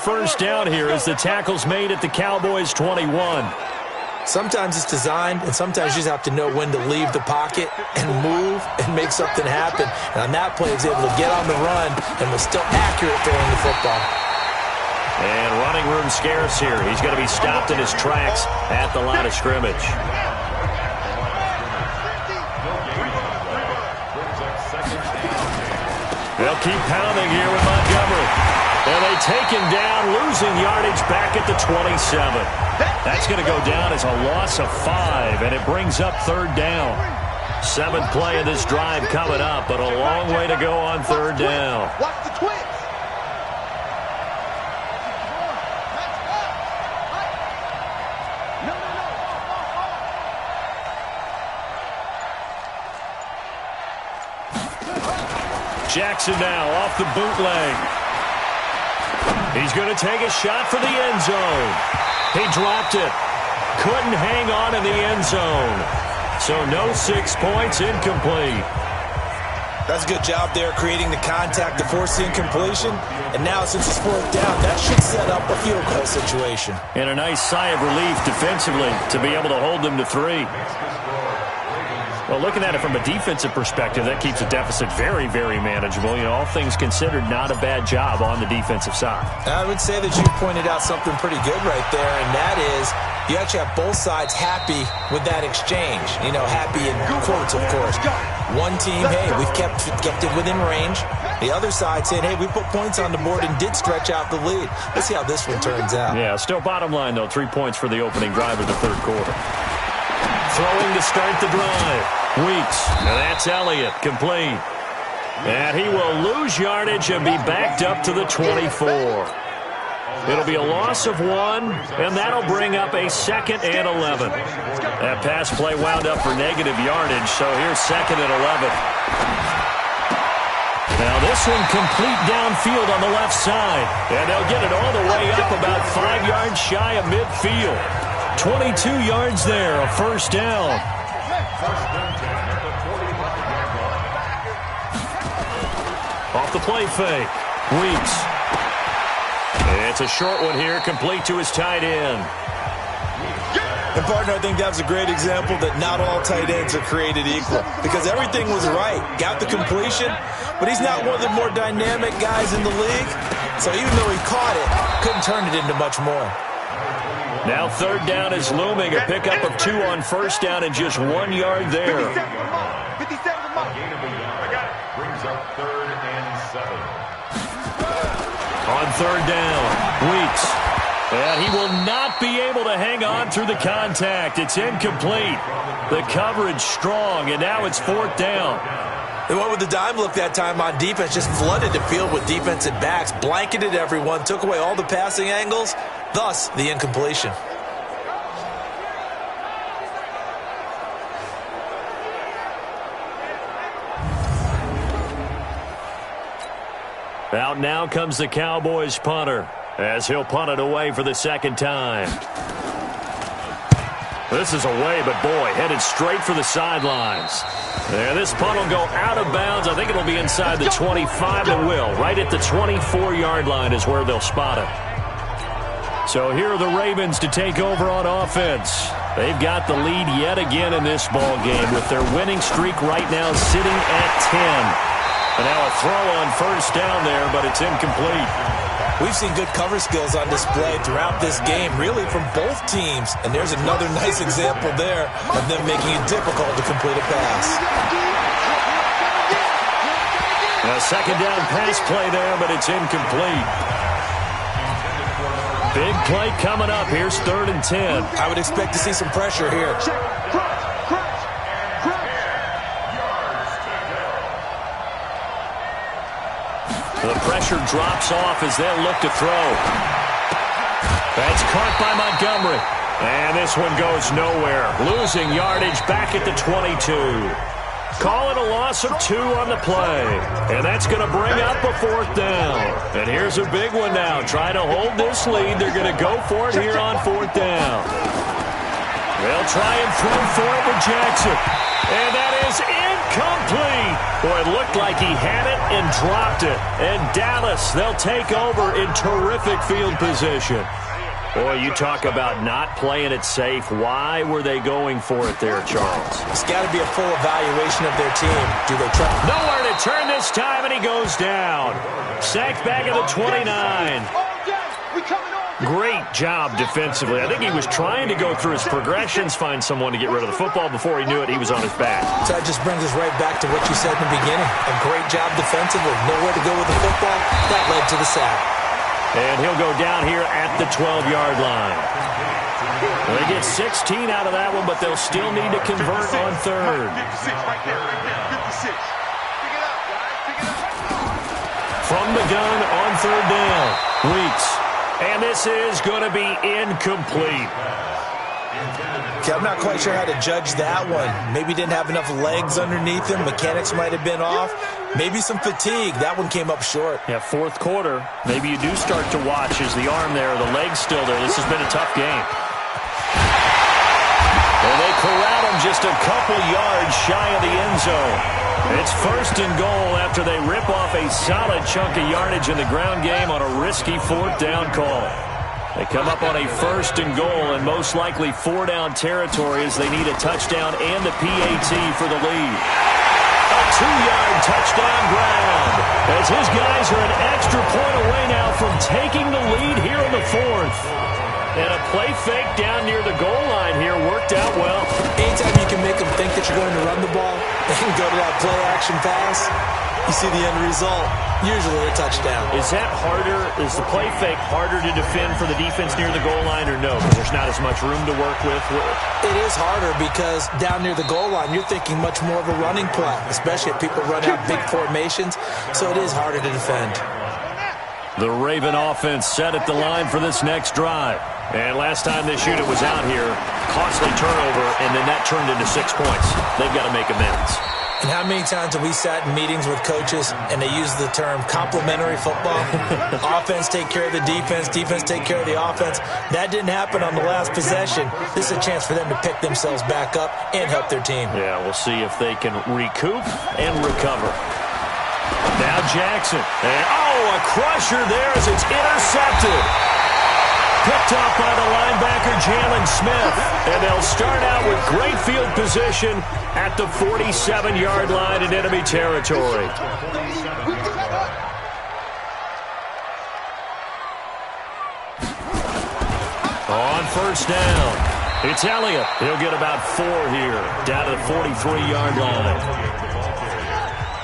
first down here as the tackle's made at the Cowboys' 21. Sometimes it's designed, and sometimes you just have to know when to leave the pocket and move and make something happen. And on that play, he was able to get on the run and was still accurate throwing the football. And running room scarce here. He's going to be stopped in his tracks at the line of scrimmage. They'll keep pounding here with Montgomery. And they take him down, losing yardage back at the 27. That's going to go down as a loss of 5, and it brings up third down. 7th play of this drive coming up, but a long way to go on third down. Watch the twitch. Jackson now off the bootleg. He's going to take a shot for the end zone. He dropped it. Couldn't hang on in the end zone. So no 6 points, incomplete. That's a good job there creating the contact to force the incompletion. And now since it's 4th down, that should set up a field goal situation. And a nice sigh of relief defensively to be able to hold them to 3. Well, looking at it from a defensive perspective, that keeps the deficit very, very manageable. You know, all things considered, not a bad job on the defensive side. I would say that you pointed out something pretty good right there, and that is you actually have both sides happy with that exchange. You know, happy in quotes, of course. One team, hey, we've kept it within range. The other side saying, hey, we put points on the board and did stretch out the lead. Let's see how this one turns out. Yeah, still bottom line, though, 3 points for the opening drive of the third quarter. Throwing to start the drive. Weeks. And that's Elliott. Complete. And he will lose yardage and be backed up to the 24. It'll be a loss of 1, and that'll bring up a 2nd and 11. That pass play wound up for negative yardage, so here's 2nd and 11. Now this one complete downfield on the left side. And they'll get it all the way up about 5 yards shy of midfield. 22 yards there, a first down. Off the play fake. Weeks. It's a short one here, complete to his tight end. And, partner, I think that was a great example that not all tight ends are created equal because everything was right. Got the completion, but he's not one of the more dynamic guys in the league. So even though he caught it, couldn't turn it into much more. Now third down is looming. A pickup of 2 on first down and just 1 yard there. 57 brings up 3rd and 7. On third down, Weeks. And he will not be able to hang on through the contact. It's incomplete. The coverage strong, and now it's 4th down. They went with the dime look that time on defense, just flooded the field with defensive backs, blanketed everyone, took away all the passing angles, thus the incompletion. Out now comes the Cowboys punter as he'll punt it away for the 2nd time. This is away, but boy, headed straight for the sidelines. And this punt will go out of bounds. I think it'll be inside the 25. It will. Right at the 24-yard line is where they'll spot it. So here are the Ravens to take over on offense. They've got the lead yet again in this ball game with their winning streak right now sitting at 10. And now a throw on first down there, but it's incomplete. We've seen good cover skills on display throughout this game, really from both teams. And there's another nice example there of them making it difficult to complete a pass. A 2nd down pass play there, but it's incomplete. Big play coming up. Here's 3rd and 10. I would expect to see some pressure here. The pressure drops off as they'll look to throw. That's caught by Montgomery. And this one goes nowhere. Losing yardage back at the 22. Call it a loss of 2 on the play. And that's going to bring up a 4th down. And here's a big one now. Trying to hold this lead. They're going to go for it here on 4th down. They'll try and throw for it with Jackson. And that is incomplete. Boy, it looked like he had it and dropped it. And Dallas, they'll take over in terrific field position. Boy, you talk about not playing it safe. Why were they going for it there, Charles? It's got to be a full evaluation of their team. Do they try? Nowhere to turn this time, and he goes down. Sacked back at the 29. Great job defensively. I think he was trying to go through his progressions, find someone to get rid of the football. Before he knew it, he was on his back. So that just brings us right back to what you said in the beginning. A great job defensively. Nowhere to go with the football. That led to the sack. And he'll go down here at the 12-yard line. They get 16 out of that one, but they'll still need to convert on third. From the gun on third down, Weeks. And this is going to be incomplete. Okay, I'm not quite sure how to judge that one. Maybe didn't have enough legs underneath him. Mechanics might have been off. Maybe some fatigue. That one came up short. Yeah, fourth quarter. Maybe you do start to watch as the arm there, the leg's still there. This has been a tough game. And they corral him just a couple yards shy of the end zone. It's first and goal after they rip off a solid chunk of yardage in the ground game on a risky fourth down call. They come up on a first and goal and most likely four-down territory as they need a touchdown and a PAT for the lead. A 2-yard touchdown ground as his guys are an extra point away now from taking the lead here in the fourth. And a play fake down near the goal line here worked out well. Anytime you can make them think that you're going to run the ball and go to that play-action pass, you see the end result. Usually a touchdown. Is that harder? Is the play fake harder to defend for the defense near the goal line or no? Because there's not as much room to work with? It is harder because down near the goal line, you're thinking much more of a running play, especially if people run out big formations. So it is harder to defend. The Raven offense set at the line for this next drive. And last time this unit was out here, costly turnover, and then that turned into 6 points. They've got to make amends. And how many times have we sat in meetings with coaches and they use the term complementary football? Offense take care of the defense, defense take care of the offense. That didn't happen on the last possession. This is a chance for them to pick themselves back up and help their team. Yeah, we'll see if they can recoup and recover. Now Jackson. And, a crusher there as it's intercepted. Picked up by the linebacker, Jalen Smith. And they'll start out with great field position at the 47-yard line in enemy territory. On first down, it's Elliott. He'll get about 4 here, down to the 43-yard line.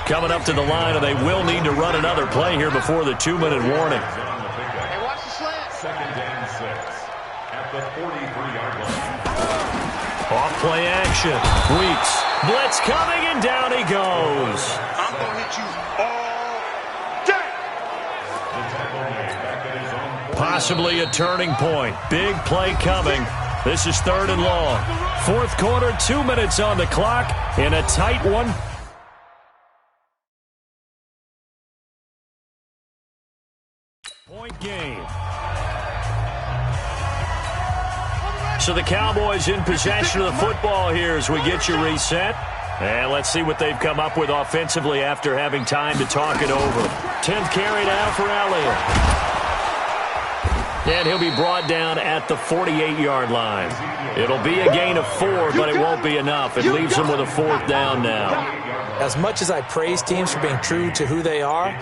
Coming up to the line, and they will need to run another play here before the 2-minute warning. Hey, watch the slant. Second and 6 at the 43-yard line. Off play action. Weeks. Blitz coming, and down he goes. I'm going to hit you all day. Possibly a turning point. Big play coming. This is third and long. Fourth quarter, 2 minutes on the clock in a tight one. Point game. So the Cowboys in possession of the football here as we get you reset. And let's see what they've come up with offensively after having time to talk it over. 10th carry down for Elliott. And he'll be brought down at the 48-yard line. It'll be a gain of 4, but it won't be enough. It leaves them with a fourth down now. As much as I praise teams for being true to who they are,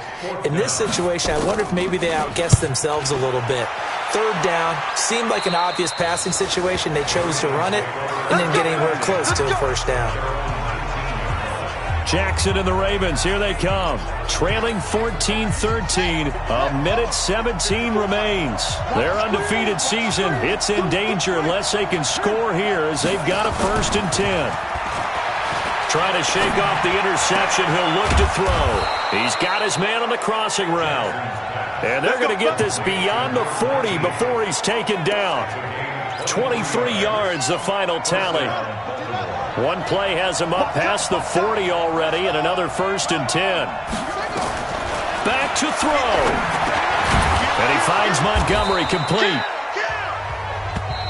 in this situation, I wonder if maybe they outguessed themselves a little bit. Third down seemed like an obvious passing situation. They chose to run it and didn't get anywhere close to a first down. Jackson and the Ravens, here they come. Trailing 14-13. A minute 17 remains. Their undefeated season, it's in danger unless they can score here as they've got a 1st and 10. Trying to shake off the interception. He'll look to throw. He's got his man on the crossing route. And they're going to get this beyond the 40 before he's taken down. 23 yards, the final tally. One play has him up past the 40 already, and another 1st and 10. Back to throw. And he finds Montgomery complete.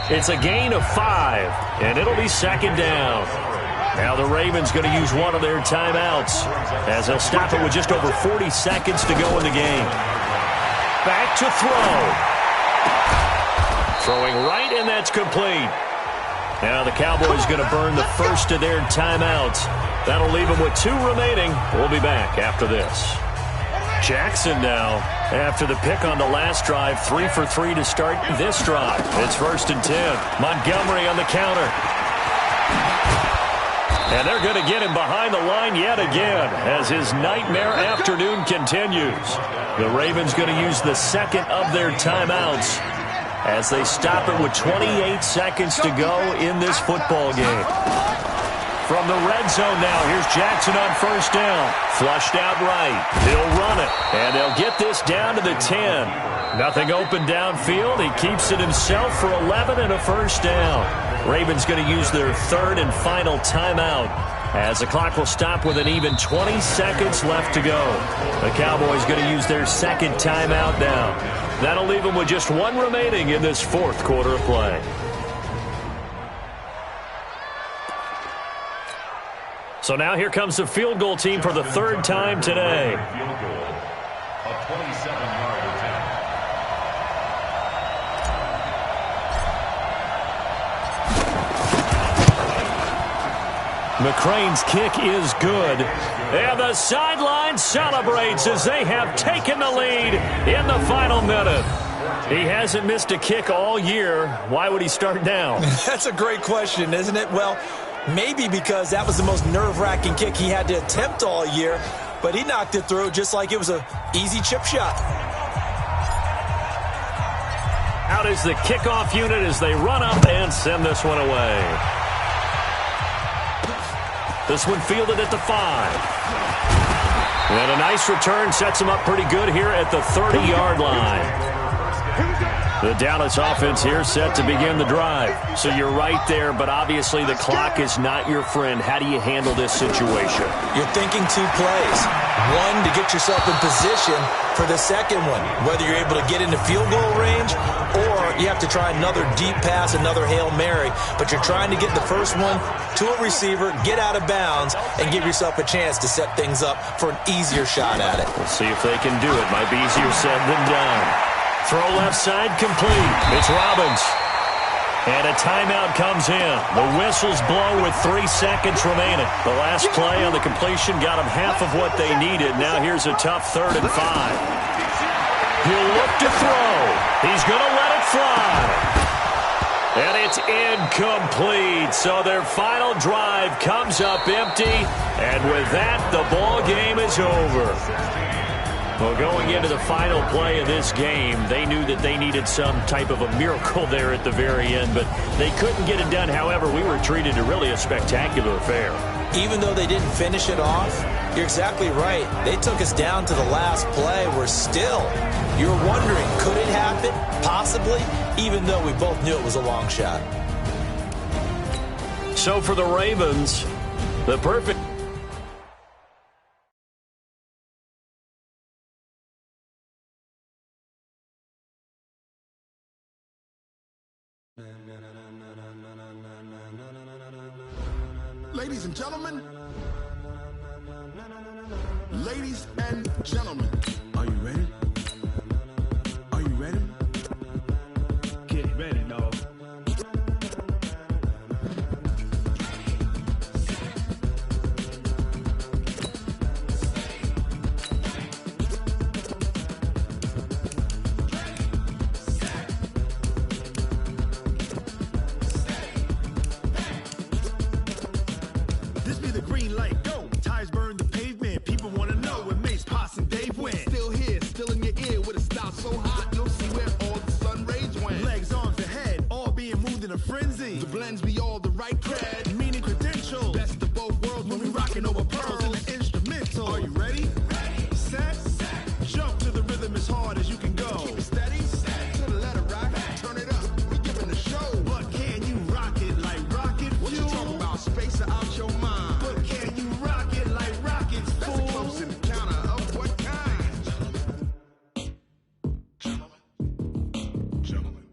It's a gain of 5, and it'll be 2nd down. Now the Ravens going to use one of their timeouts as they'll stop it with just over 40 seconds to go in the game. Back to throw. Throwing right, and that's complete. Now the Cowboys going to burn the first of their timeouts. That'll leave them with 2 remaining. We'll be back after this. Jackson now, after the pick on the last drive, 3 for 3 to start this drive. It's 1st and 10. Montgomery on the counter. And they're going to get him behind the line yet again as his nightmare afternoon continues. The Ravens going to use the second of their timeouts as they stop it with 28 seconds to go in this football game. From the red zone now, here's Jackson on 1st down. Flushed out right. He'll run it, and they'll get this down to the 10. Nothing open downfield. He keeps it himself for 11 and a 1st down. Ravens going to use their 3rd and final timeout as the clock will stop with an even 20 seconds left to go. The Cowboys going to use their 2nd timeout now. That'll leave them with just 1 remaining in this 4th quarter of play. So now here comes the field goal team for the 3rd time today. Field goal, a 27-yard attempt. McCrane's kick is good. And the sideline celebrates as they have taken the lead in the final minute. He hasn't missed a kick all year. Why would he start now? That's a great question, isn't it? Well, maybe because that was the most nerve-wracking kick he had to attempt all year, but he knocked it through just like it was an easy chip shot. Out is the kickoff unit as they run up and send this one away. This one fielded at the 5. And a nice return sets him up pretty good here at the 30-yard line. The Dallas offense here set to begin the drive. So you're right there, but obviously the clock is not your friend. How do you handle this situation? You're thinking 2 plays. One, to get yourself in position for the second one, whether you're able to get into field goal range or you have to try another deep pass, another Hail Mary. But you're trying to get the first one to a receiver, get out of bounds, and give yourself a chance to set things up for an easier shot at it. We'll see if they can do it. Might be easier said than done. Throw left side complete. It's Robbins. And a timeout comes in. The whistles blow with 3 seconds remaining. The last play on the completion got them half of what they needed. Now here's a tough 3rd and 5. He'll look to throw. He's going to let it fly. And it's incomplete. So their final drive comes up empty. And with that, the ball game is over. Well, going into the final play of this game, they knew that they needed some type of a miracle there at the very end, but they couldn't get it done. However, we were treated to really a spectacular affair. Even though they didn't finish it off, you're exactly right. They took us down to the last play. We're still, you're wondering, could it happen? Possibly, even though we both knew it was a long shot. So for the Ravens, the perfect... Ladies and gentlemen, are you ready? Are you ready? Get ready, dog. This be the green light, go. Tires burn the pavement. People want to know when Mace, Poss, and Dave win.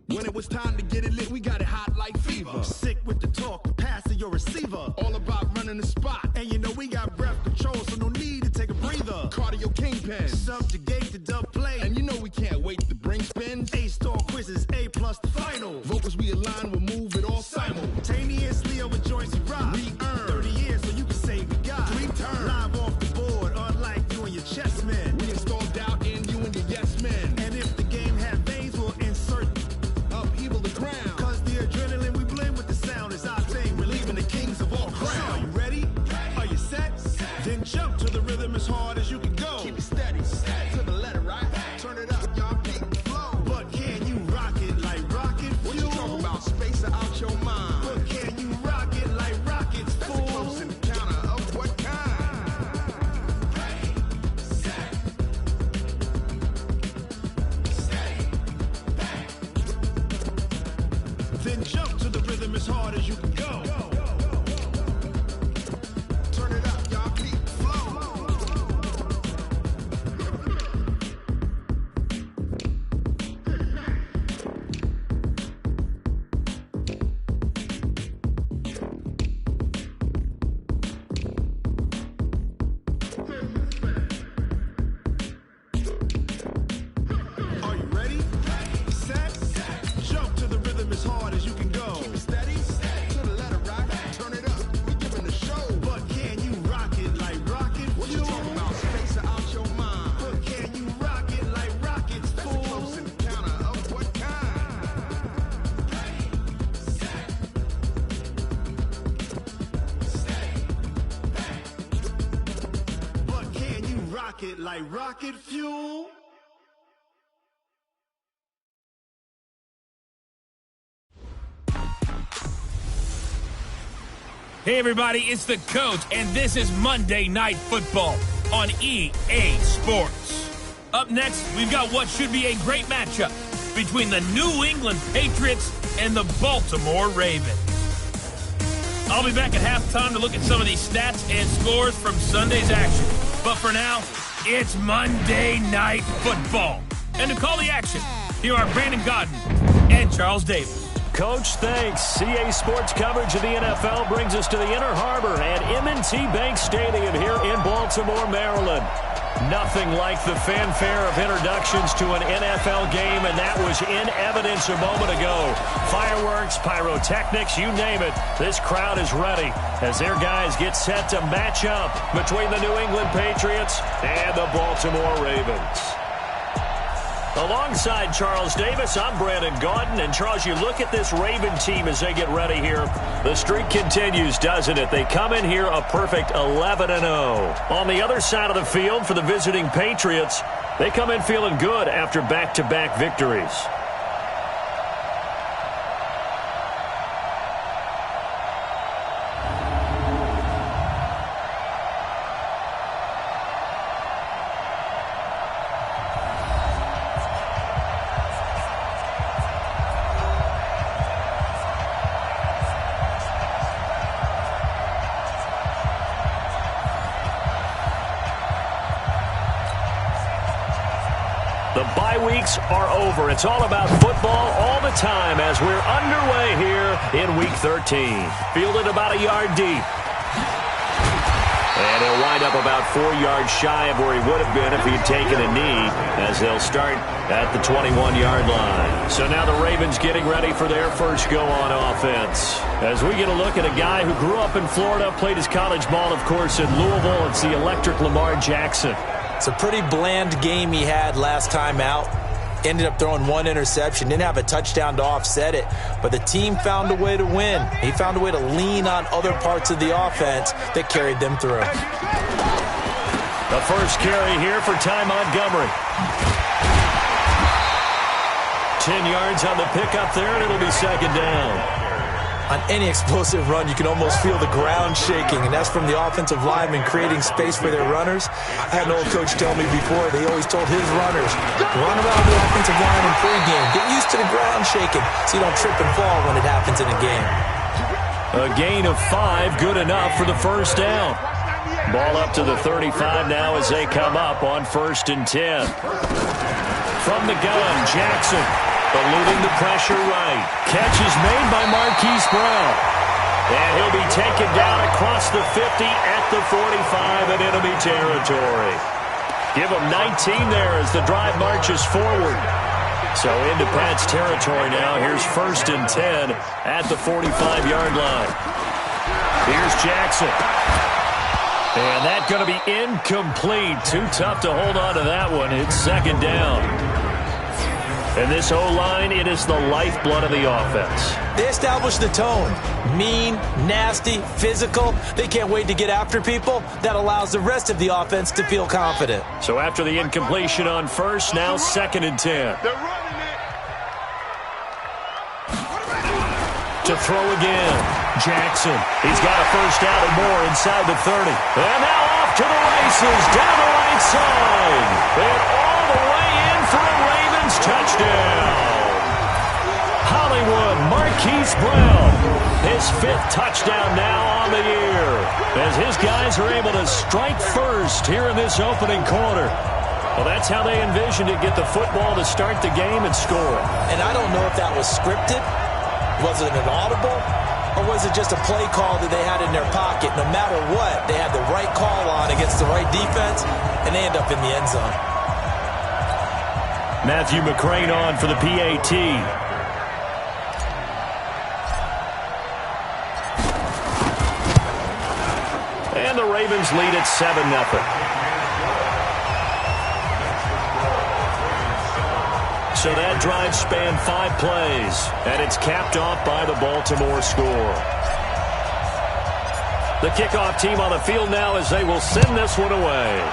When it was time to get it lit, we got it hot like fever. Sick with the talk, passing your receiver. All about running the spot. And you know we got breath control, so no need to take a breather. Cardio kingpin, subjugate the dub play. And you know we can't wait to bring spins. A-star quizzes, A+ the final. Vocals we align, we'll move it all simultaneously over joints we rock. We earn 30 years so you can say we got 3 turns. Live off the board, unlike you and your chess men. We install doubt in you and your yes men. And if the game had veins, we'll insert upheaval the ground. Cause the adrenaline we blend with the sound is our thing. We're leaving the kings of all ground. Are you ready? Are you set? Then jump to the rhythm as hard as you can go. Keep it steady, to the letter, right? Turn it up, y'all, keep the flow. But can you rock it like rocket fuel? What you talking about? Space out your mind. But can you rock it like rockets, fool? That's a close encounter of what kind? Then jump to the rhythm as hard as you can go. Turn it up, y'all, keep the flow. Are you ready? Set. Jump to the rhythm as hard as you can go. Keep it steady, to the letter, right? Turn it up, we giving the show. But can you rock it like rocket fuel? What you talking about? Space out your mind. But can you rock it like rockets, fool? That's a close encounter of what kind? But can you rock it like rocket fuel? Hey everybody, it's the coach, and this is Monday Night Football on EA Sports. Up next, we've got what should be a great matchup between the New England Patriots and the Baltimore Ravens. I'll be back at halftime to look at some of these stats and scores from Sunday's action. But for now, it's Monday Night Football. And to call the action, here are Brandon Gaudin and Charles Davis. Coach, thanks. CA Sports coverage of the NFL brings us to the Inner Harbor at M&T Bank Stadium here in Baltimore, Maryland. Nothing like the fanfare of introductions to an NFL game, and that was in evidence a moment ago. Fireworks, pyrotechnics, you name it. This crowd is ready as their guys get set to match up between the New England Patriots and the Baltimore Ravens. Alongside Charles Davis, I'm Brandon Gaudin. And Charles, you look at this Raven team as they get ready here. The streak continues, doesn't it? They come in here a perfect 11-0. On the other side of the field for the visiting Patriots, they come in feeling good after back-to-back victories. The bye weeks are over. It's all about football all the time as we're underway here in Week 13. Fielded about a yard deep. And he'll wind up about 4 yards shy of where he would have been if he'd taken a knee, as they'll start at the 21-yard line. So now the Ravens getting ready for their first go on offense. As we get a look at a guy who grew up in Florida, played his college ball, of course, in Louisville. It's the electric Lamar Jackson. It's a pretty bland game he had last time out. Ended up throwing 1 interception. Didn't have a touchdown to offset it. But the team found a way to win. He found a way to lean on other parts of the offense that carried them through. The first carry here for Ty Montgomery. 10 yards on the pickup there, and it'll be second down. On any explosive run, you can almost feel the ground shaking, and that's from the offensive linemen creating space for their runners. I had an old coach tell me before, they always told his runners, run around the offensive line in pregame. Get used to the ground shaking so you don't trip and fall when it happens in a game. A gain of 5, good enough for the first down. Ball up to the 35 now as they come up on 1st and 10. From the gun, Jackson. Eluding the pressure right. Catch is made by Marquise Brown. And he'll be taken down across the 50 at the 45 in enemy territory. Give him 19 there as the drive marches forward. So into Pat's territory now. Here's 1st and 10 at the 45-yard line. Here's Jackson. And that's going to be incomplete. Too tough to hold on to that one. It's 2nd down. And this O-line, it is the lifeblood of the offense. They establish the tone. Mean, nasty, physical. They can't wait to get after people. That allows the rest of the offense to feel confident. So after the incompletion on 1st, now 2nd and 10. They're running it. To throw again. Jackson. He's got a 1st down and more inside the 30. And now off to the races down the right side. And all the way in for a Ravens touchdown. Hollywood Marquise Brown. His 5th touchdown now on the year. As his guys are able to strike first here in this opening quarter. Well, that's how they envisioned it. Get the football to start the game and score. And I don't know if that was scripted. Was it an audible? Or was it just a play call that they had in their pocket? No matter what, they had the right call on against the right defense, and they end up in the end zone. Matthew McCrane on for the PAT. And the Ravens lead at 7-0. So that drive spanned 5 plays, and it's capped off by the Baltimore score. The kickoff team on the field now as they will send this one away.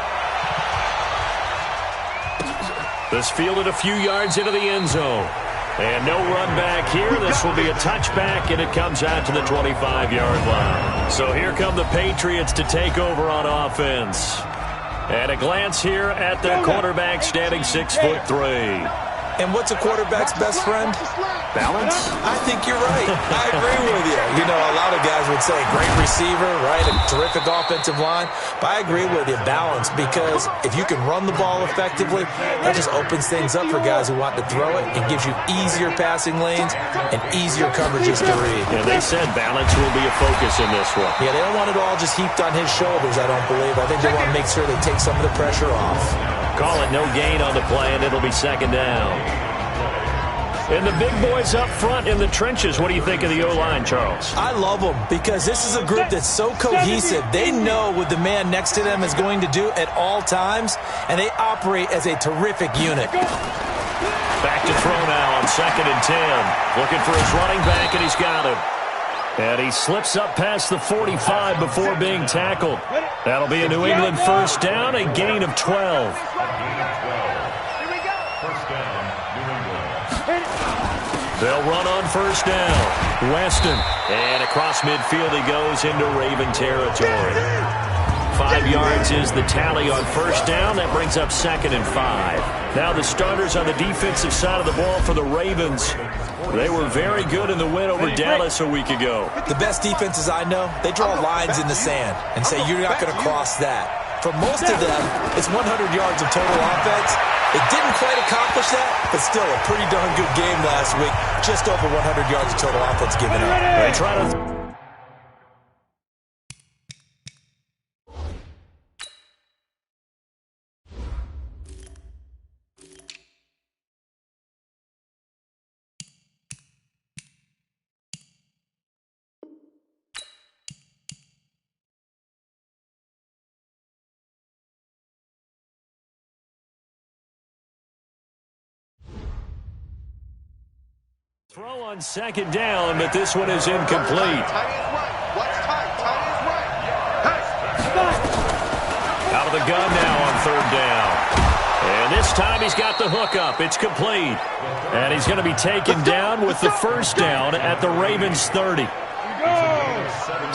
This fielded a few yards into the end zone. And no run back here. This will be a touchback, and it comes out to the 25-yard line. So here come the Patriots to take over on offense. And a glance here at their quarterback standing 6'3". And what's a quarterback's best friend? Balance? I think you're right. I agree with you. You know, a lot of guys would say great receiver, right? A terrific offensive line. But I agree with you, balance, because if you can run the ball effectively, that just opens things up for guys who want to throw it. It gives you easier passing lanes and easier coverages to read. And they said balance will be a focus in this one. Yeah, they don't want it all just heaped on his shoulders, I don't believe. I think they want to make sure they take some of the pressure off. Call it no gain on the play, and it'll be 2nd down. And the big boys up front in the trenches, what do you think of the O-line, Charles? I love them because this is a group that's so cohesive. They know what the man next to them is going to do at all times, and they operate as a terrific unit. Back to throw now on 2nd and 10. Looking for his running back, and he's got him. And he slips up past the 45 before being tackled. That'll be a New England 1st down, a gain of 12. They'll run on 1st down. Weston. And across midfield he goes into Raven territory. 5 yards is the tally on 1st down. That brings up 2nd and 5. Now the starters on the defensive side of the ball for the Ravens. They were very good in the win over Dallas a week ago. The best defenses I know, they draw lines in the sand and say you're not going to cross that. For most of them, it's 100 yards of total offense. It didn't quite accomplish that, but still a pretty darn good game last week. Just over 100 yards of total offense given up. They try to... Throw on 2nd down, but this one is incomplete. Out of the gun now on 3rd down. And this time he's got the hook up. It's complete. And he's going to be taken down with the 1st down at the Ravens 30.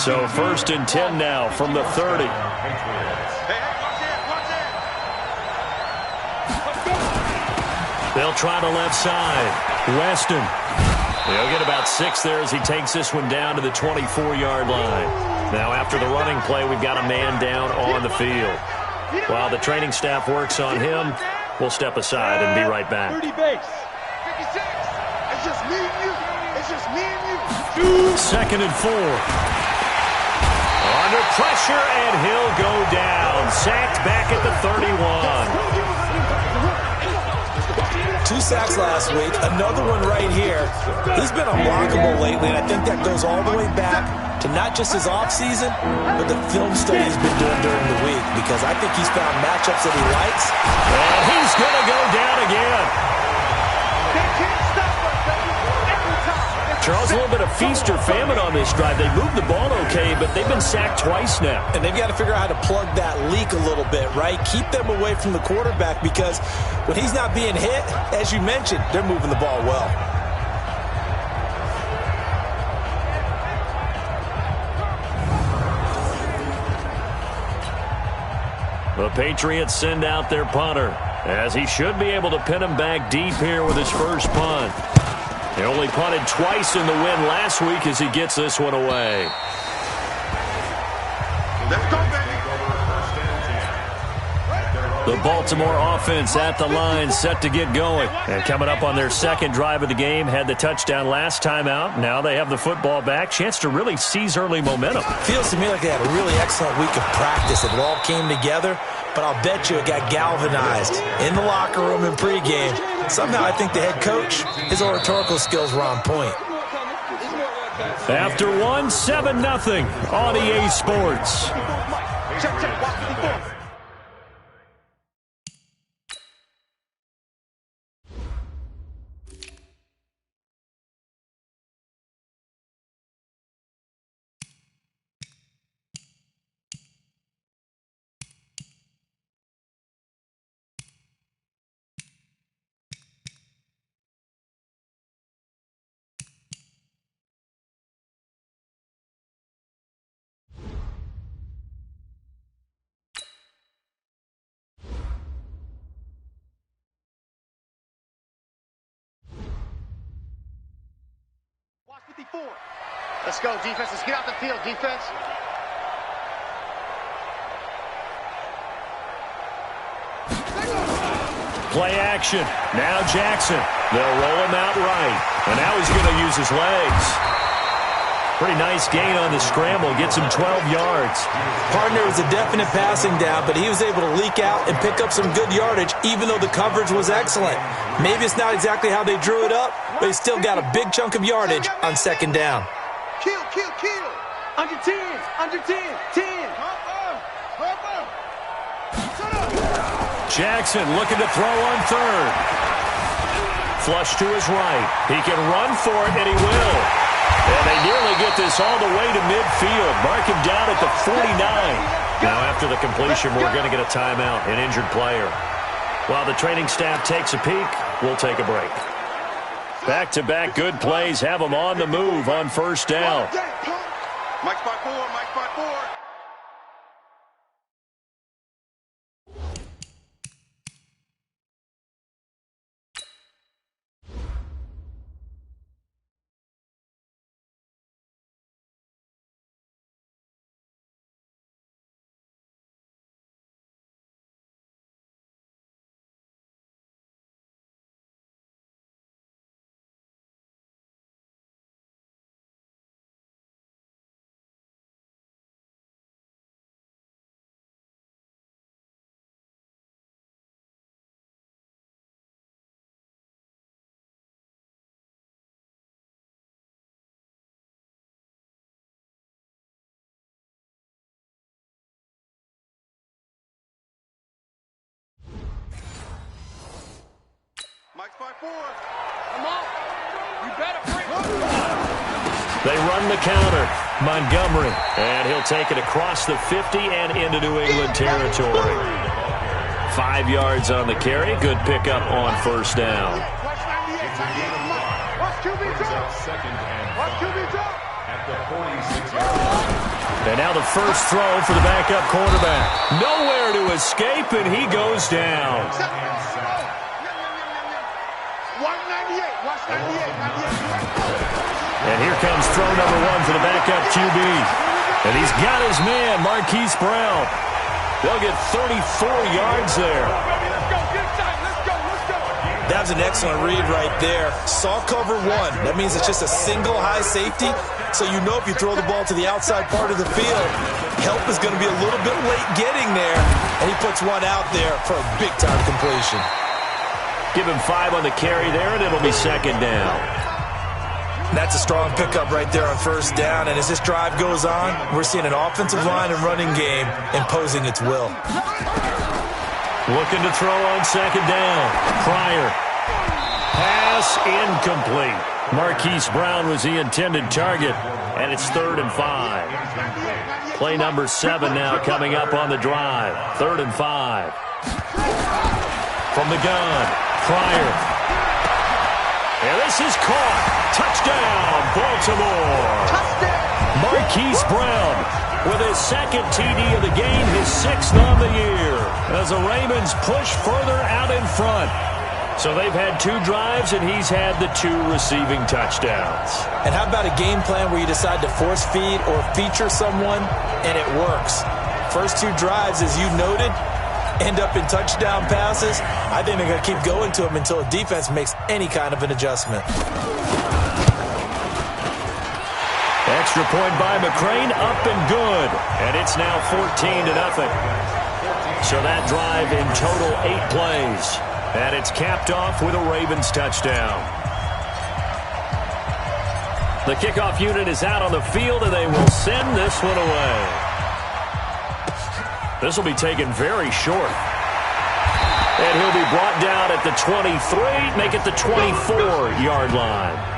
So 1st and 10 now from the 30. They'll try the left side. Weston. He'll get about 6 there as he takes this one down to the 24-yard line. Now after the running play, we've got a man down on the field. While the training staff works on him, we'll step aside and be right back. 30 base. 56. me and you. It's just me and you. 2nd and 4. Under pressure, and he'll go down. Sacked back at the 31. 2 sacks last week, another one right here. He's been unblockable lately, and I think that goes all the way back to not just his offseason, but the film study he's been doing during the week, because I think he's found matchups that he likes. And he's going to go down again. They can't stop us, baby. Every time. Charles, a little bit of feast or famine on this drive. They moved the ball okay, but they've been sacked twice now. And they've got to figure out how to plug that leak a little bit, right? Keep them away from the quarterback, because when he's not being hit, as you mentioned, they're moving the ball well. The Patriots send out their punter, as he should be able to pin him back deep here with his first punt. He only punted twice in the win last week as he gets this one away. Let's go, baby. The Baltimore offense at the line, set to get going. And coming up on their second drive of the game, had the touchdown last time out. Now they have the football back. Chance to really seize early momentum. Feels to me like they had a really excellent week of practice. It all came together, but I'll bet you it got galvanized in the locker room in pregame. Somehow I think the head coach, his oratorical skills were on point. After 7-0 on EA Sports. Check, check, watch 54. Watch 54. Let's go, defense. Let's get out the field, defense. Play action. Now Jackson. They'll roll him out right. And now he's going to use his legs. Pretty nice gain on the scramble. Gets him 12 yards. Partner was a definite passing down, but he was able to leak out and pick up some good yardage, even though the coverage was excellent. Maybe it's not exactly how they drew it up, but he still got a big chunk of yardage on second down. Kill, kill, kill. Under 10, under 10, 10. Jackson looking to throw on third. Flush to his right. He can run for it, and he will. And they nearly get this all the way to midfield. Mark him down at the 49. Now, after the completion, we're going to get a timeout, an injured player. While the training staff takes a peek, we'll take a break. Back-to-back good plays have them on the move on first down. Mike spot 4, Mike spot 4. Mike spot 4. Come on. You better bring They run the counter. Montgomery. And he'll take it across the 50 and into New England territory. 5 yards on the carry. Good pickup on first down. Watch 98. Watch QB drop. Watch QB drop. At the 46-yard line. And now the first throw for the backup quarterback. Nowhere to escape, and he goes down. 198. Watch 98. 98. And here comes throw number 1 for the backup QB. And he's got his man, Marquise Brown. They'll get 34 yards there. Let's go. Get excited. Let's go. Let's go. That was an excellent read right there. Saw cover one. That means it's just a single high safety. So you know if you throw the ball to the outside part of the field, help is going to be a little bit late getting there. And he puts one out there for a big-time completion. Give him 5 on the carry there, and it'll be second down. That's a strong pickup right there on first down. And as this drive goes on, we're seeing an offensive line and running game imposing its will. Looking to throw on second down. Pryor. Pass incomplete. Marquise Brown was the intended target, and it's 3rd and 5. Play number 7 now coming up on the drive. 3rd and 5. From the gun, Pryor. And this is caught. Touchdown, Baltimore. Marquise Brown with his second TD of the game, his 6th on the year, as the Ravens push further out in front. So they've had 2 drives, and he's had the 2 receiving touchdowns. And how about a game plan where you decide to force feed or feature someone, and it works? First 2 drives, as you noted, end up in touchdown passes. I think they're going to keep going to them until a defense makes any kind of an adjustment. Extra point by McCrane, up and good. And it's now 14-0. So that drive in total 8 plays. And it's capped off with a Ravens touchdown. The kickoff unit is out on the field, and they will send this one away. This will be taken very short. And he'll be brought down at the 23, make it the 24-yard line.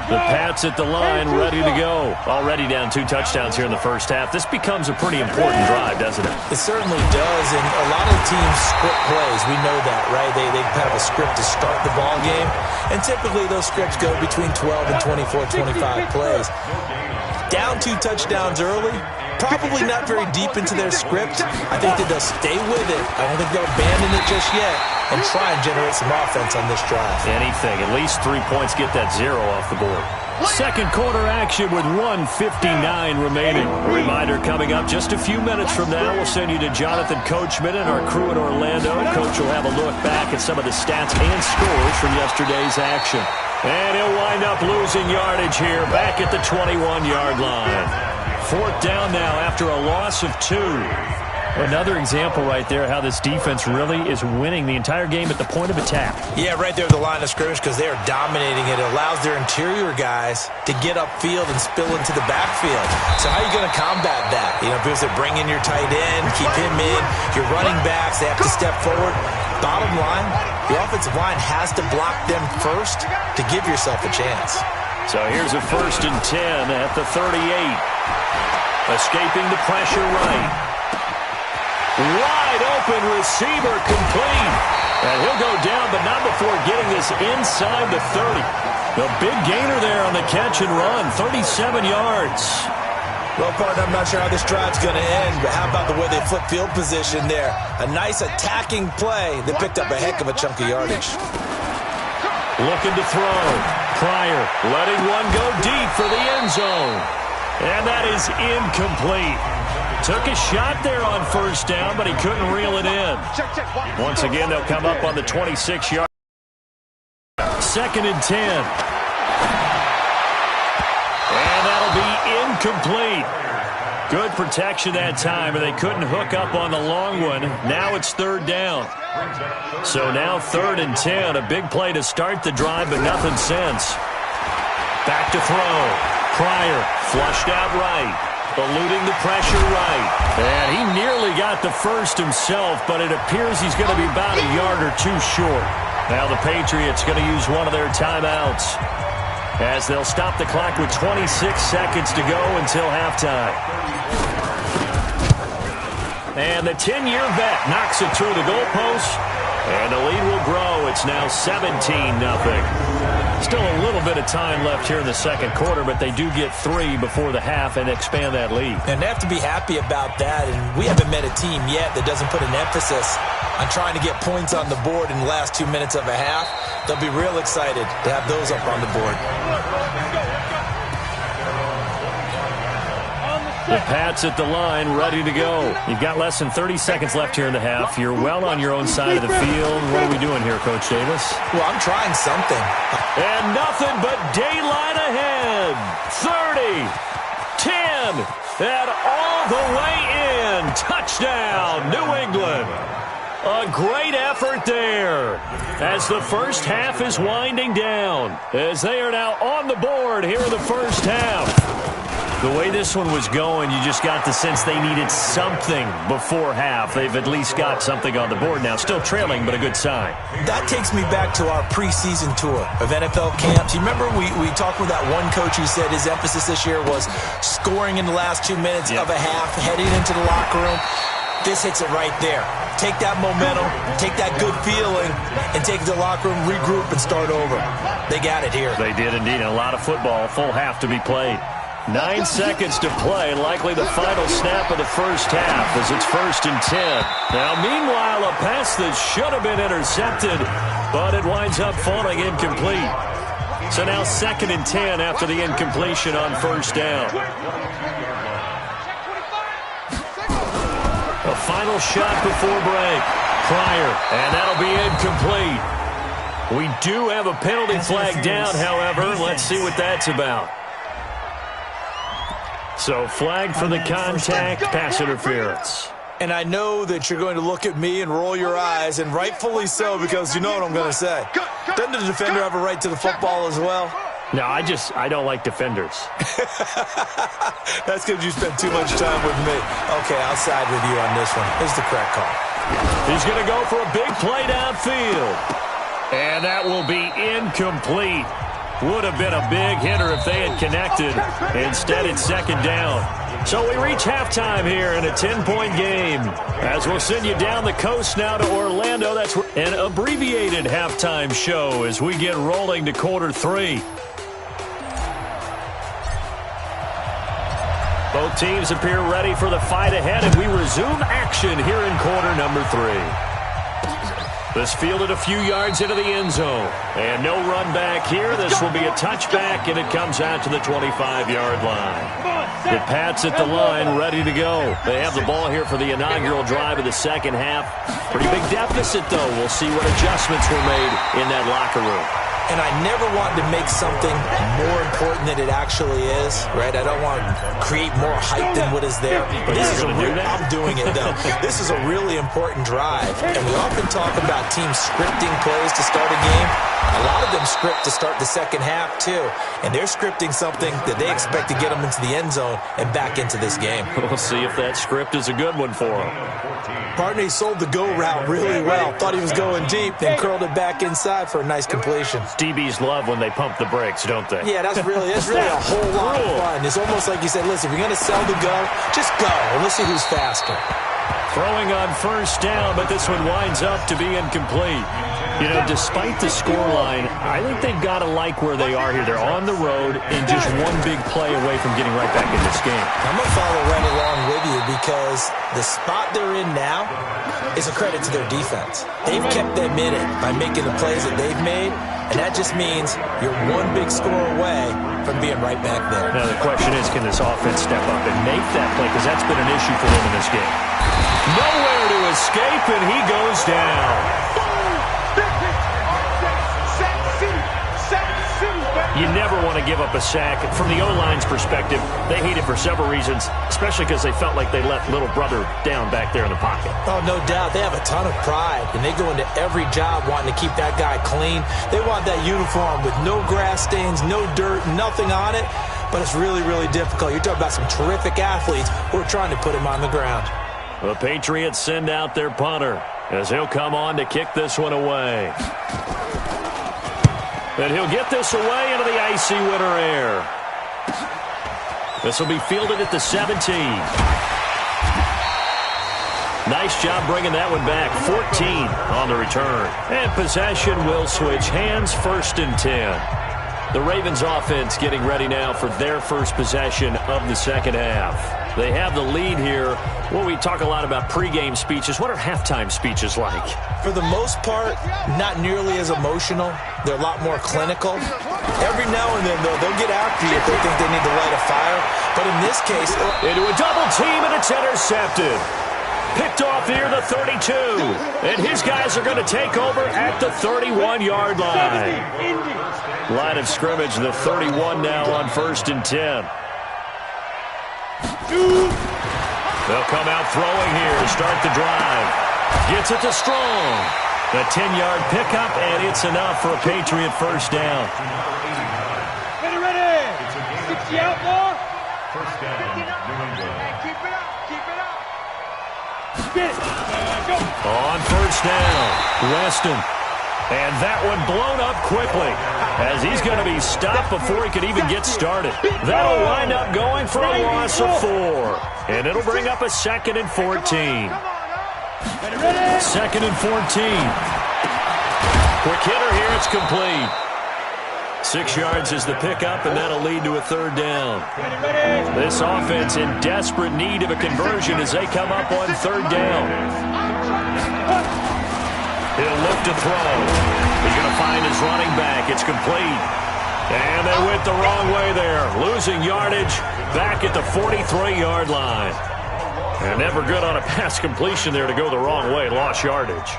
The Pats at the line, ready to go. Already down 2 touchdowns here in the first half. This becomes a pretty important drive, doesn't it? It certainly does, and a lot of teams script plays. We know that, right? They have a script to start the ball game, and typically those scripts go between 12 and 24, 25 plays. Down 2 touchdowns early, probably not very deep into their script. I think that they'll stay with it. I don't think they'll abandon it just yet and try and generate some offense on this drive. Anything. At least 3 points, get that 0 off the board. Second quarter action with 1:59 remaining. A reminder coming up just a few minutes from now. We'll send you to Jonathan Coachman and our crew in Orlando. Coach will have a look back at some of the stats and scores from yesterday's action. And he'll wind up losing yardage here back at the 21-yard line. 4th down now after a loss of 2. Another example right there how this defense really is winning the entire game at the point of attack. Yeah, right there at the line of scrimmage because they are dominating it. It allows their interior guys to get upfield and spill into the backfield. So how are you going to combat that? You know, because they bring in your tight end, keep him in. Your running backs, they have to step forward. Bottom line, the offensive line has to block them first to give yourself a chance. So here's a 1st and 10 at the 38. Escaping the pressure right. Wide open receiver complete. And he'll go down, but not before getting this inside the 30. The big gainer there on the catch and run, 37 yards. Well, partner, I'm not sure how this drive's going to end, but how about the way they flip field position there? A nice attacking play that picked up a heck of a chunk of yardage. Looking to throw. Pryor letting one go deep for the end zone. And that is incomplete. Took a shot there on 1st down, but he couldn't reel it in. Once again, they'll come up on the 26-yard. 2nd and 10. And that'll be incomplete. Good protection that time, and they couldn't hook up on the long one. Now it's 3rd down. So now 3rd and 10. A big play to start the drive, but nothing since. Back to throw. Pryor flushed out right. Eluding the pressure right. And he nearly got the first himself, but it appears he's going to be about a yard or 2 short. Now the Patriots going to use one of their timeouts as they'll stop the clock with 26 seconds to go until halftime. And the 10-year vet knocks it through the goalpost, and the lead will grow. It's now 17-0. Still a little bit of time left here in the second quarter, but they do get 3 before the half and expand that lead. And they have to be happy about that, and we haven't met a team yet that doesn't put an emphasis on trying to get points on the board in the last 2 minutes of a half. They'll be real excited to have those up on the board. The Pats at the line, ready to go. You've got less than 30 seconds left here in the half. You're well on your own side of the field. What are we doing here, Coach Davis? Well, I'm trying something. And nothing but daylight ahead. 30, 10, and all the way in. Touchdown, New England. A great effort there as the first half is winding down, as they are now on the board here in the first half. The way this one was going, you just got the sense they needed something before half. They've at least got something on the board now. Still trailing, but a good sign. That takes me back to our preseason tour of NFL camps. You remember we talked with that one coach who said his emphasis this year was scoring in the last 2 minutes of a half, heading into the locker room. This hits it right there. Take that momentum, take that good feeling, and take it to the locker room, regroup, and start over. They got it here. They did indeed. And a lot of football, full half to be played. 9 seconds to play, likely the final snap of the first half as it's 1st and 10. Now, meanwhile, a pass that should have been intercepted, but it winds up falling incomplete. So now 2nd and 10 after the incompletion on 1st down. A final shot before break. Pryor, and that'll be incomplete. We do have a penalty flag down, however. Let's see what that's about. So flag for the contact, pass interference. And I know that you're going to look at me and roll your eyes, and rightfully so, because you know what I'm going to say. Doesn't the defender have a right to the football as well? No, I don't like defenders. That's because you spent too much time with me. Okay, I'll side with you on this one. Here's the correct call. He's going to go for a big play downfield. And that will be incomplete. Would have been a big hitter if they had connected. Instead, it's 2nd down. So we reach halftime here in a 10-point game. As we'll send you down the coast now to Orlando. That's an abbreviated halftime show as we get rolling to quarter 3. Both teams appear ready for the fight ahead, and we resume action here in quarter number 3. This fielded a few yards into the end zone. And no run back here. This will be a touchback, and it comes out to the 25-yard line. The Pats at the line, ready to go. They have the ball here for the inaugural drive of the second half. Pretty big deficit, though. We'll see what adjustments were made in that locker room. And I never want to make something more important than it actually is, right? I don't want to create more hype than what is there. But this is I'm doing it, though. This is a really important drive. And we often talk about teams scripting plays to start a game. A lot of them script to start the second half, too. And they're scripting something that they expect to get them into the end zone and back into this game. We'll see if that script is a good one for them. Partner sold the go route really well. Thought he was going deep, then curled it back inside for a nice completion. DBs love when they pump the brakes, don't they? Yeah, that's really a whole lot of fun. It's almost like you said, listen, if you're going to sell the go, just go. And let's see who's faster. Throwing on 1st down, but this one winds up to be incomplete. You know, despite the scoreline, I think they've got to like where they are here. They're on the road and just one big play away from getting right back in this game. I'm going to follow right along with you because the spot they're in now is a credit to their defense. They've kept them in it by making the plays that they've made, and that just means you're one big score away from being right back there. Now, the question is, can this offense step up and make that play? Because that's been an issue for them in this game. Nowhere to escape, and he goes down. You never want to give up a sack. From the O-line's perspective, they hate it for several reasons, especially because they felt like they let little brother down back there in the pocket. Oh, no doubt. They have a ton of pride, and they go into every job wanting to keep that guy clean. They want that uniform with no grass stains, no dirt, nothing on it, but it's really, really difficult. You're talking about some terrific athletes who are trying to put him on the ground. The Patriots send out their punter as he'll come on to kick this one away. And he'll get this away into the icy winter air. This will be fielded at the 17. Nice job bringing that one back. 14 on the return. And possession will switch hands, 1st and 10. The Ravens offense getting ready now for their first possession of the second half. They have the lead here. Well, we talk a lot about pregame speeches. What are halftime speeches like? For the most part, not nearly as emotional. They're a lot more clinical. Every now and then, though, they'll get after you if they think they need to light a fire. But in this case... Into a double team, and it's intercepted. Picked off near the 32. And his guys are going to take over at the 31-yard line. Line of scrimmage, the 31 now on 1st and 10. They'll come out throwing here to start the drive. Gets it to Strong. A 10-yard pickup, and it's enough for a Patriot first down. Ready. 60 out more. First down, New England. Keep it up. Get it. Go. On first down, Weston. And that one blown up quickly as he's going to be stopped before he could even get started. That'll wind up going for a loss of 4. And it'll bring up a 2nd and 14. 2nd and 14. Quick hitter here, it's complete. 6 yards is the pickup, and that'll lead to a 3rd down. This offense in desperate need of a conversion as they come up on 3rd down. He'll look to throw. He's going to find his running back. It's complete. And they went the wrong way there. Losing yardage back at the 43-yard line. And never good on a pass completion there to go the wrong way. Lost yardage.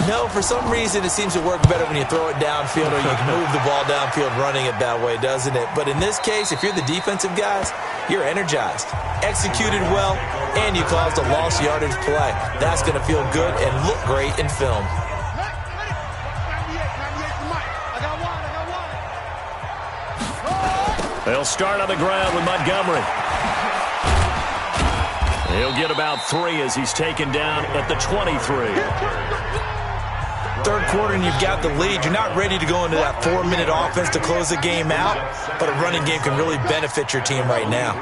No, for some reason it seems to work better when you throw it downfield or you can move the ball downfield running it that way, doesn't it? But in this case, if you're the defensive guys, you're energized, executed well, and you caused a lost yardage play. That's going to feel good and look great in film. They'll start on the ground with Montgomery. He'll get about 3 as he's taken down at the 23. 3rd quarter and you've got the lead. You're not ready to go into that 4-minute offense to close the game out, but a running game can really benefit your team right now.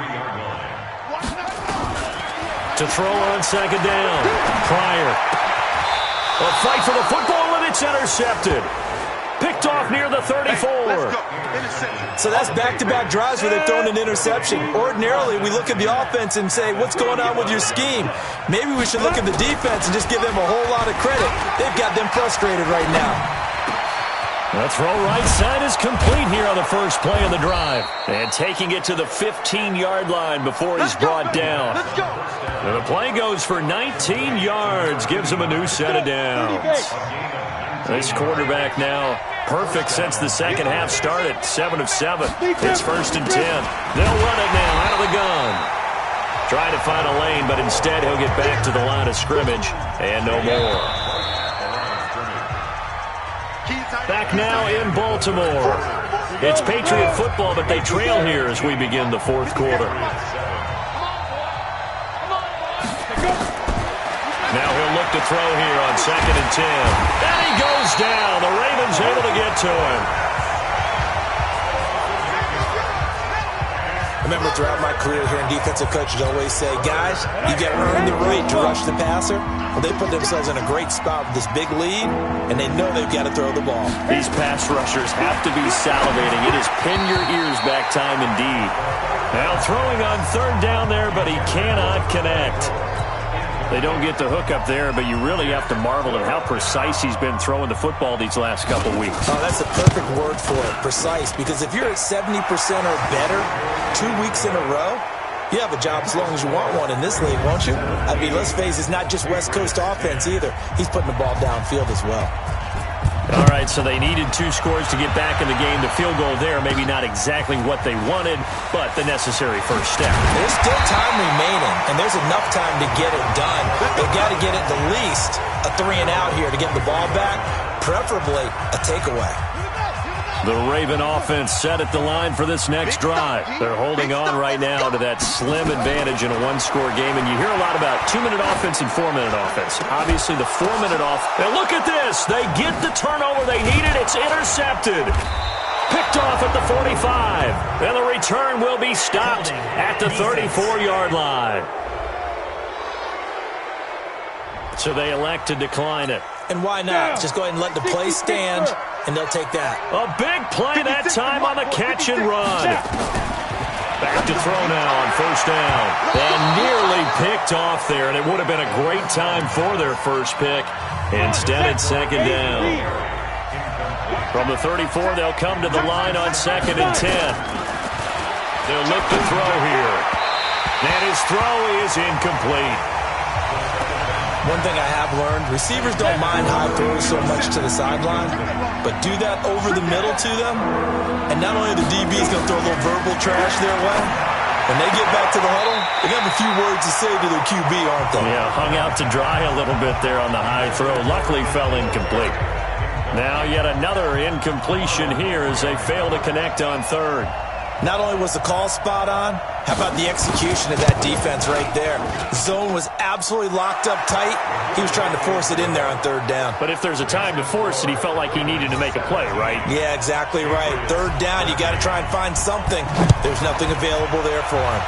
To throw on 2nd down. Pryor. A fight for the football, and it's intercepted. Picked off near the 34. So that's back-to-back drives where they've thrown an interception. Ordinarily, we look at the offense and say, what's going on with your scheme? Maybe we should look at the defense and just give them a whole lot of credit. They've got them frustrated right now. The throw right side is complete here on the first play of the drive. And taking it to the 15-yard line before he's brought down. And the play goes for 19 yards, gives him a new set of downs. This quarterback now perfect since the second half started. 7 of 7. It's 1st and 10. They'll run it now out of the gun. Try to find a lane, but instead he'll get back to the line of scrimmage and no more. Back now in Baltimore. It's Patriot football, but they trail here as we begin the 4th quarter. Now he'll look to throw here on 2nd and 10. And he goes down. The Ravens able to get to him. Remember, throughout my career here in defensive coaches always say, guys, you got to earn the right to rush the passer. Well, they put themselves in a great spot with this big lead, and they know they've got to throw the ball. These pass rushers have to be salivating. It is pin your ears back time indeed. Now throwing on 3rd down there, but he cannot connect. They don't get the hook up there, but you really have to marvel at how precise he's been throwing the football these last couple weeks. Oh, that's a perfect word for it, precise, because if you're at 70% or better 2 weeks in a row, you have a job as long as you want one in this league, won't you? I mean, let's face it, it's not just West Coast offense either. He's putting the ball downfield as well. All right, so they needed 2 scores to get back in the game. The field goal there, maybe not exactly what they wanted, but the necessary first step. There's still time remaining, and there's enough time to get it done. They've got to get it at least a 3-and-out here to get the ball back, preferably a takeaway. The Raven offense set at the line for this next drive. They're holding on right now to that slim advantage in a 1-score game, and you hear a lot about 2-minute offense and 4-minute offense. Obviously, the 4-minute off. And look at this. They get the turnover they needed. It's intercepted. Picked off at the 45. And the return will be stopped at the 34-yard line. So they elect to decline it. And why not? Just go ahead and let the play stand, and they'll take that. A big play that time on the catch and run. Back to throw now on 1st down. And nearly picked off there, and it would have been a great time for their first pick. Instead, it's 2nd down. From the 34, they'll come to the line on 2nd and 10. They'll look to throw here. And his throw is incomplete. One thing I have learned, receivers don't mind high throws so much to the sideline, but do that over the middle to them, and not only the DB's going to throw a little verbal trash their way, when they get back to the huddle, they got a few words to say to their QB, aren't they? Yeah, hung out to dry a little bit there on the high throw. Luckily fell incomplete. Now yet another incompletion here as they fail to connect on 3rd. Not only was the call spot on, how about the execution of that defense right there? The zone was absolutely locked up tight. He was trying to force it in there on 3rd down. But if there's a time to force it, he felt like he needed to make a play, right? Yeah, exactly right. 3rd down, you got to try and find something. There's nothing available there for him.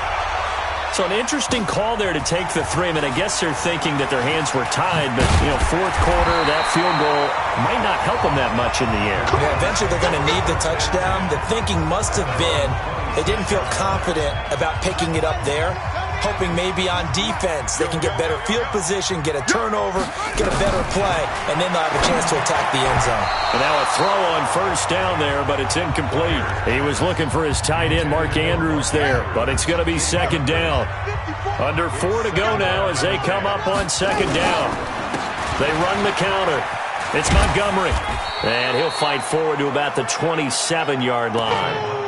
So an interesting call there to take the 3. I mean, I guess they're thinking that their hands were tied, but, 4th quarter, that field goal might not help them that much in the air. Yeah, eventually they're going to need the touchdown. The thinking must have been they didn't feel confident about picking it up there, hoping maybe on defense they can get better field position, get a turnover, get a better play, and then they'll have a chance to attack the end zone. And now a throw on 1st down there, but it's incomplete. He was looking for his tight end, Mark Andrews, there, but it's going to be 2nd down. Under 4 to go now as they come up on 2nd down. They run the counter. It's Montgomery. And he'll fight forward to about the 27-yard line.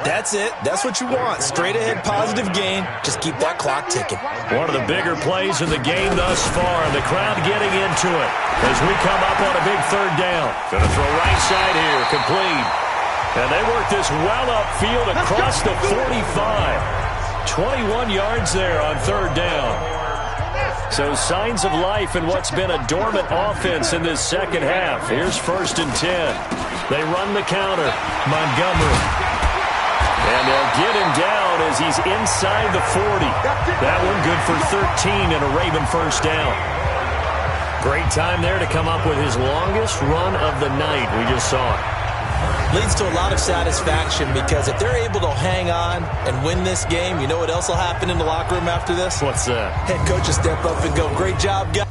That's it. That's what you want. Straight ahead, positive gain. Just keep that clock ticking. One of the bigger plays in the game thus far. The crowd getting into it as we come up on a big 3rd down. Going to throw right side here. Complete. And they work this well upfield across the 45. 21 yards there on 3rd down. So signs of life in what's been a dormant offense in this 2nd half. Here's 1st and 10. They run the counter. Montgomery. And they'll get him down as he's inside the 40. That one good for 13 and a Raven 1st down. Great time there to come up with his longest run of the night. We just saw it. Leads to a lot of satisfaction because if they're able to hang on and win this game, you know what else will happen in the locker room after this? What's that? Head coach will step up and go, great job, guys.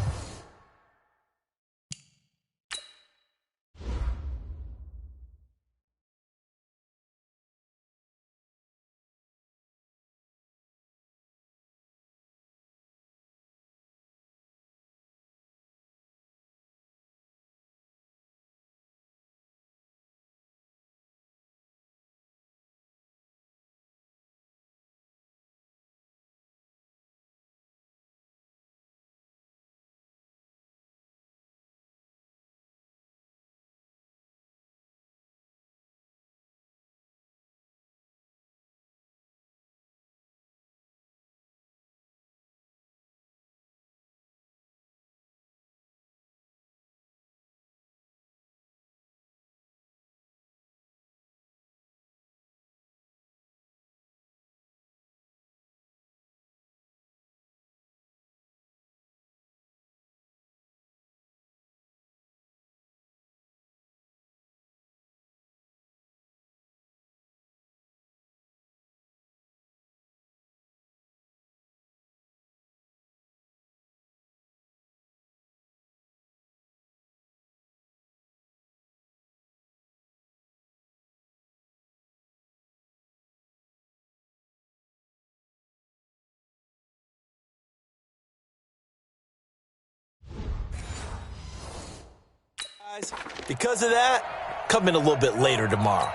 Because of that, come in a little bit later tomorrow.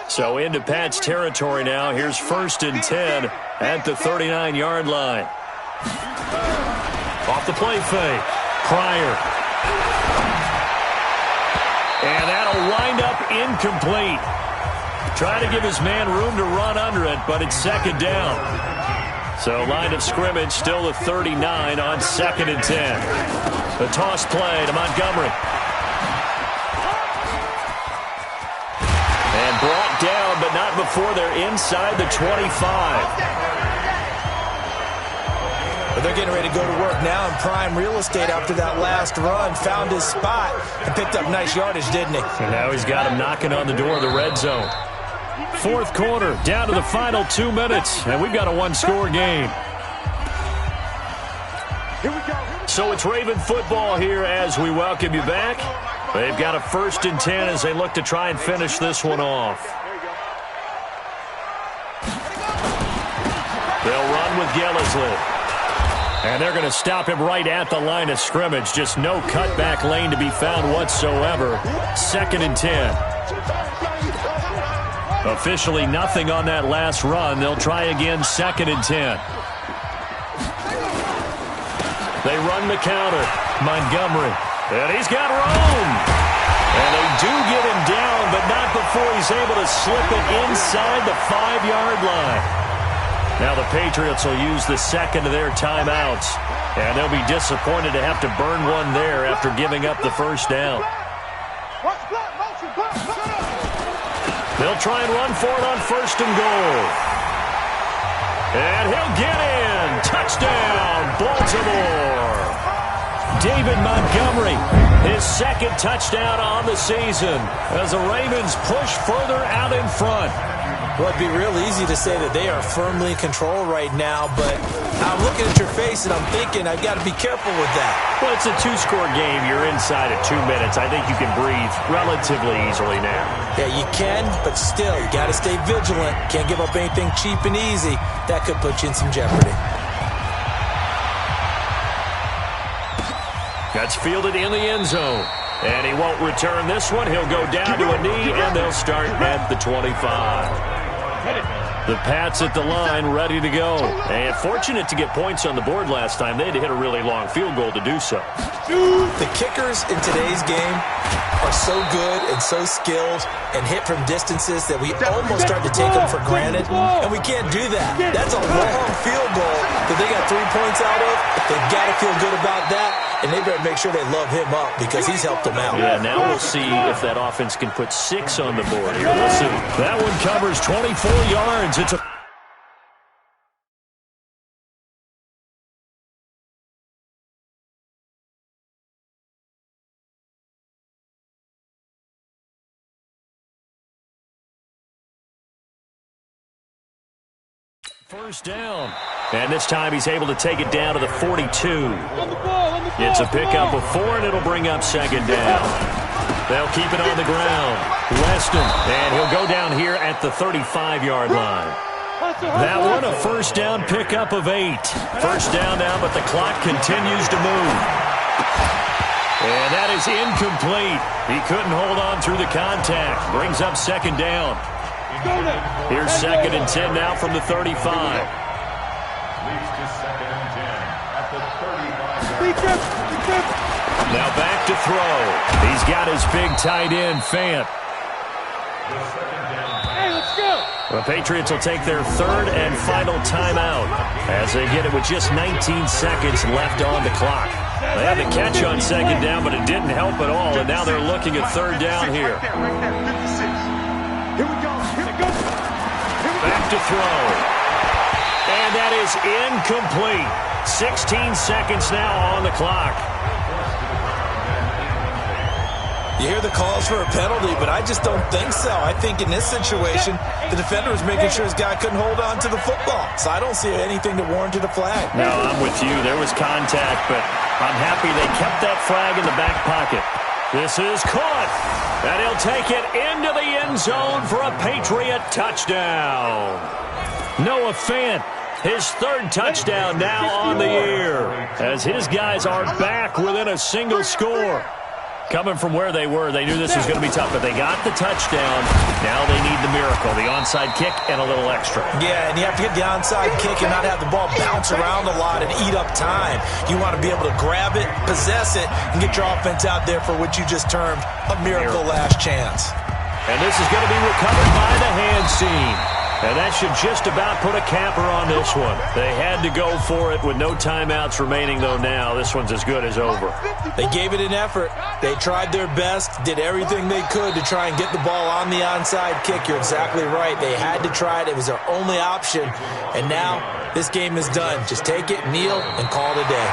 So into Pat's territory now. Here's 1st and 10 at the 39-yard line. Off the play fake. Pryor. And that'll wind up incomplete. Trying to give his man room to run under it, but it's 2nd down. So line of scrimmage still the 39 on 2nd and 10. The toss play to Montgomery. And brought down, but not before they're inside the 25. But they're getting ready to go to work now in prime real estate after that last run. Found his spot and picked up nice yardage, didn't he? And now he's got him knocking on the door of the red zone. 4th quarter, down to the final 2 minutes, and we've got a one-score game. So it's Raven football here as we welcome you back. They've got a 1st and 10 as they look to try and finish this one off. They'll run with Gillislee. And they're going to him right at the line of scrimmage. Just no cutback lane to be found whatsoever. 2nd and 10. Officially nothing on that last run. They'll try again, 2nd and 10. They run the counter. Montgomery. And he's got room. And they do get him down, but not before he's able to slip it inside the 5-yard line. Now the Patriots will use the 2nd of their timeouts, and they'll be disappointed to have to burn one there after giving up the 1st down. They'll try and run for it on 1st and goal. And he'll get in. Touchdown, Baltimore. David Montgomery, his 2nd touchdown on the season as the Ravens push further out in front. Well, it'd be real easy to say that they are firmly in control right now, but I'm looking at your face and I'm thinking I've got to be careful with that. Well, it's a 2-score game. You're inside of 2 minutes. I think you can breathe relatively easily now. Yeah, you can, but still, you got to stay vigilant. Can't give up anything cheap and easy. That could put you in some jeopardy. That's fielded in the end zone. And he won't return this one. He'll go down to a knee, and they'll start at the 25. The Pats at the line, ready to go. And fortunate to get points on the board last time. They had to hit a really long field goal to do so. The kickers in today's game are so good and so skilled and hit from distances that we almost start to take them for granted, and we can't do that. That's a long field goal that they got 3 points out of. They've got to feel good about that, and they better make sure they love him up because he's helped them out. Yeah, now we'll see if that offense can put 6 on the board here. We'll see. That one covers 24 yards. It's a first down. And this time he's able to take it down to the 42. It's a pickup of 4, and it'll bring up 2nd down. They'll keep it on the ground. Weston, and he'll go down here at the 35-yard line. That one a 1st down pickup of 8. 1st down now, but the clock continues to move. And that is incomplete. He couldn't hold on through the contact. Brings up 2nd down. Here's 2nd and 10 now from the 35. Leads to 2nd and 10 at the 35. Now back to throw. He's got his big tight end, Fant. Hey, let's go. The Patriots will take their 3rd and final timeout as they get it with just 19 seconds left on the clock. They had the catch on 2nd down, but it didn't help at all, and now they're looking at 3rd down here. Here we go. Back to throw. And that is incomplete. 16 seconds now on the clock. You hear the calls for a penalty, but I just don't think so. I think in this situation, the defender was making sure his guy couldn't hold on to the football. So I don't see anything that warranted a flag. No, I'm with you. There was contact, but I'm happy they kept that flag in the back pocket. This is caught. And he'll take it into the end zone for a Patriot touchdown. Noah Fant, his 3rd touchdown now on the year, as his guys are back within a single score. Coming from where they were, they knew this was going to be tough, but they got the touchdown. Now they need the miracle, the onside kick and a little extra. Yeah, and you have to get the onside kick and not have the ball bounce around a lot and eat up time. You want to be able to grab it, possess it, and get your offense out there for what you just termed a miracle last chance. And this is going to be recovered by the hands team. And that should just about put a capper on this one. They had to go for it with no timeouts remaining, though now. This one's as good as over. They gave it an effort. They tried their best, did everything they could to try and get the ball on the onside kick. You're exactly right. They had to try it. It was their only option. And now this game is done. Just take it, kneel, and call it a day.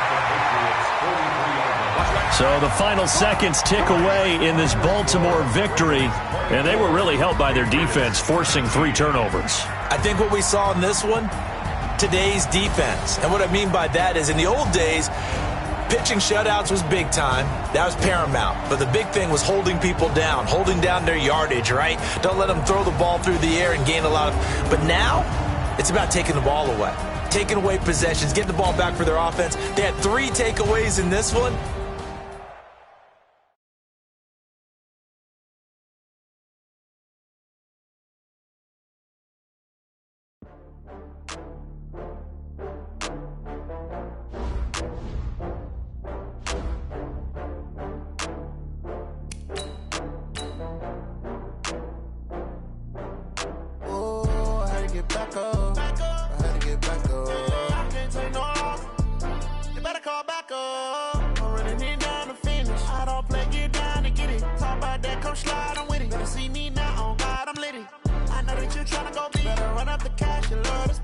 So the final seconds tick away in this Baltimore victory, and they were really helped by their defense, forcing 3 turnovers. I think what we saw in this one, today's defense. And what I mean by that is in the old days, Pitching shutouts was big time. That was paramount. But the big thing was holding people down, holding down their yardage, right? Don't let them throw the ball through the air and gain a lot of... But now, it's about taking the ball away. Taking away possessions, getting the ball back for their offense. They had 3 takeaways in this one. Slide, I'm with it. Better see me now, on God, I'm litty. I know that you're trying to go big. Better run up the cash, you love this